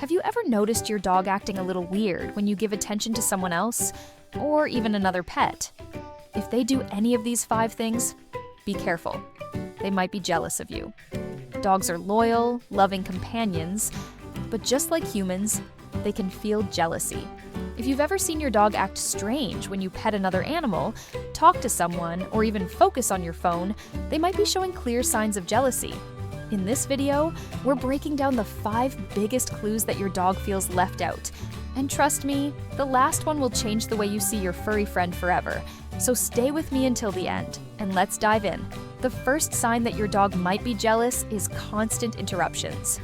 Have you ever noticed your dog acting a little weird when you give attention to someone else, or even another pet? If they do any of these 5 things, be careful. They might be jealous of you. Dogs are loyal, loving companions, but just like humans, they can feel jealousy. If you've ever seen your dog act strange when you pet another animal, talk to someone, or even focus on your phone, they might be showing clear signs of jealousy. In this video, we're breaking down the 5 biggest clues that your dog feels left out. And trust me, the last one will change the way you see your furry friend forever. So stay with me until the end, and let's dive in. The first sign that your dog might be jealous is constant interruptions.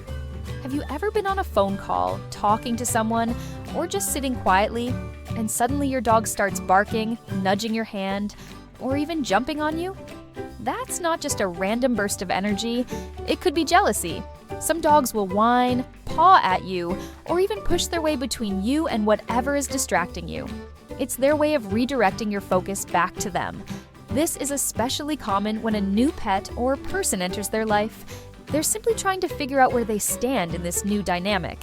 Have you ever been on a phone call, talking to someone, or just sitting quietly, and suddenly your dog starts barking, nudging your hand, or even jumping on you? That's not just a random burst of energy, it could be jealousy. Some dogs will whine, paw at you, or even push their way between you and whatever is distracting you. It's their way of redirecting your focus back to them. This is especially common when a new pet or person enters their life. They're simply trying to figure out where they stand in this new dynamic.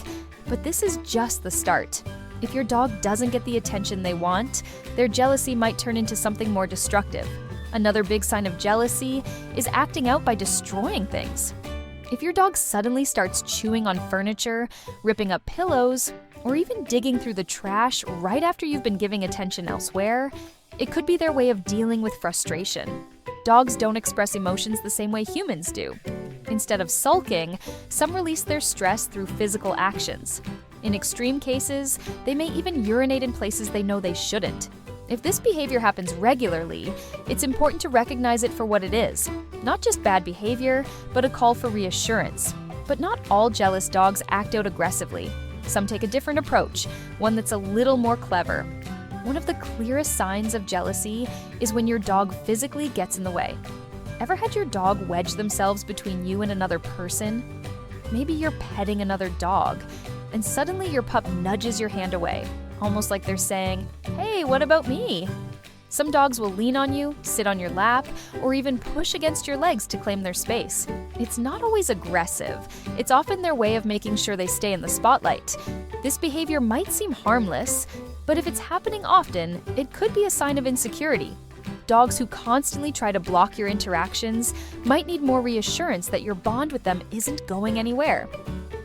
But this is just the start. If your dog doesn't get the attention they want, their jealousy might turn into something more destructive. Another big sign of jealousy is acting out by destroying things. If your dog suddenly starts chewing on furniture, ripping up pillows, or even digging through the trash right after you've been giving attention elsewhere, it could be their way of dealing with frustration. Dogs don't express emotions the same way humans do. Instead of sulking, some release their stress through physical actions. In extreme cases, they may even urinate in places they know they shouldn't. If this behavior happens regularly, it's important to recognize it for what it is. Not just bad behavior, but a call for reassurance. But not all jealous dogs act out aggressively. Some take a different approach, one that's a little more clever. One of the clearest signs of jealousy is when your dog physically gets in the way. Ever had your dog wedge themselves between you and another person? Maybe you're petting another dog, and suddenly your pup nudges your hand away, almost like they're saying, "Hey, what about me?" Some dogs will lean on you, sit on your lap, or even push against your legs to claim their space. It's not always aggressive. It's often their way of making sure they stay in the spotlight. This behavior might seem harmless, but if it's happening often, it could be a sign of insecurity. Dogs who constantly try to block your interactions might need more reassurance that your bond with them isn't going anywhere.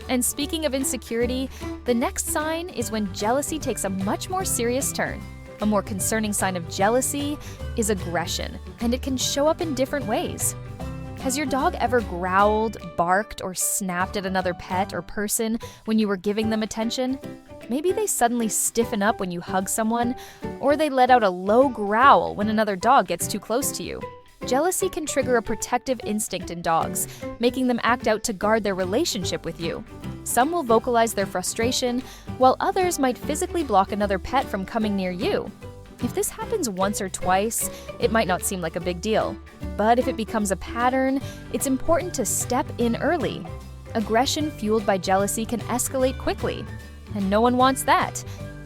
And speaking of insecurity, the next sign is when jealousy takes a much more serious turn. A more concerning sign of jealousy is aggression, and it can show up in different ways. Has your dog ever growled, barked, or snapped at another pet or person when you were giving them attention? Maybe they suddenly stiffen up when you hug someone, or they let out a low growl when another dog gets too close to you. Jealousy can trigger a protective instinct in dogs, making them act out to guard their relationship with you. Some will vocalize their frustration, while others might physically block another pet from coming near you. If this happens once or twice, it might not seem like a big deal. But if it becomes a pattern, it's important to step in early. Aggression fueled by jealousy can escalate quickly, and no one wants that.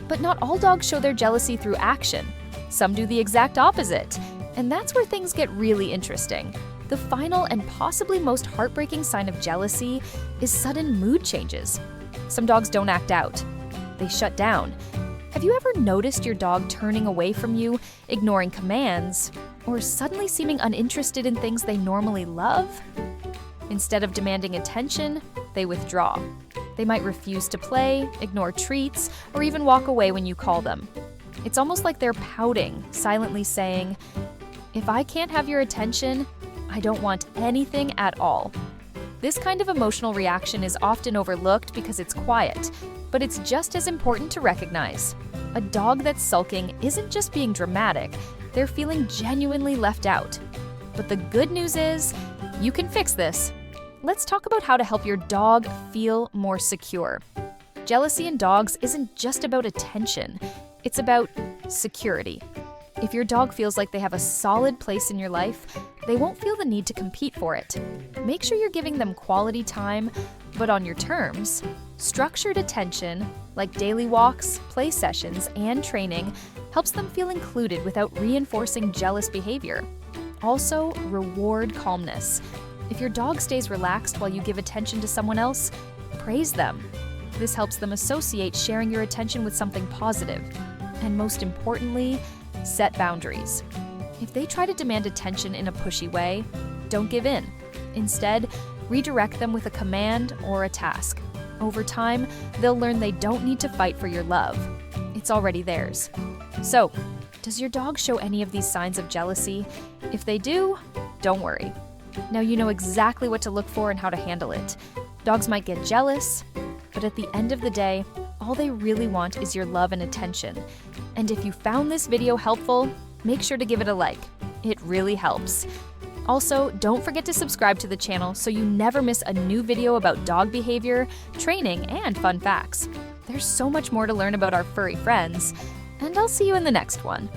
But not all dogs show their jealousy through action. Some do the exact opposite. And that's where things get really interesting. The final and possibly most heartbreaking sign of jealousy is sudden mood changes. Some dogs don't act out. They shut down. Have you ever noticed your dog turning away from you, ignoring commands, or suddenly seeming uninterested in things they normally love? Instead of demanding attention, they withdraw. They might refuse to play, ignore treats, or even walk away when you call them. It's almost like they're pouting, silently saying, "If I can't have your attention, I don't want anything at all." This kind of emotional reaction is often overlooked because it's quiet, but it's just as important to recognize. A dog that's sulking isn't just being dramatic, they're feeling genuinely left out. But the good news is, you can fix this. Let's talk about how to help your dog feel more secure. Jealousy in dogs isn't just about attention, it's about security. If your dog feels like they have a solid place in your life, they won't feel the need to compete for it. Make sure you're giving them quality time, but on your terms. Structured attention, like daily walks, play sessions, and training, helps them feel included without reinforcing jealous behavior. Also, reward calmness. If your dog stays relaxed while you give attention to someone else, praise them. This helps them associate sharing your attention with something positive. And most importantly, set boundaries. If they try to demand attention in a pushy way, don't give in. Instead, redirect them with a command or a task. Over time, they'll learn they don't need to fight for your love. It's already theirs. So, does your dog show any of these signs of jealousy? If they do, don't worry. Now you know exactly what to look for and how to handle it. Dogs might get jealous, but at the end of the day, all they really want is your love and attention. And if you found this video helpful, make sure to give it a like. It really helps. Also, don't forget to subscribe to the channel so you never miss a new video about dog behavior, training, and fun facts. There's so much more to learn about our furry friends, and I'll see you in the next one.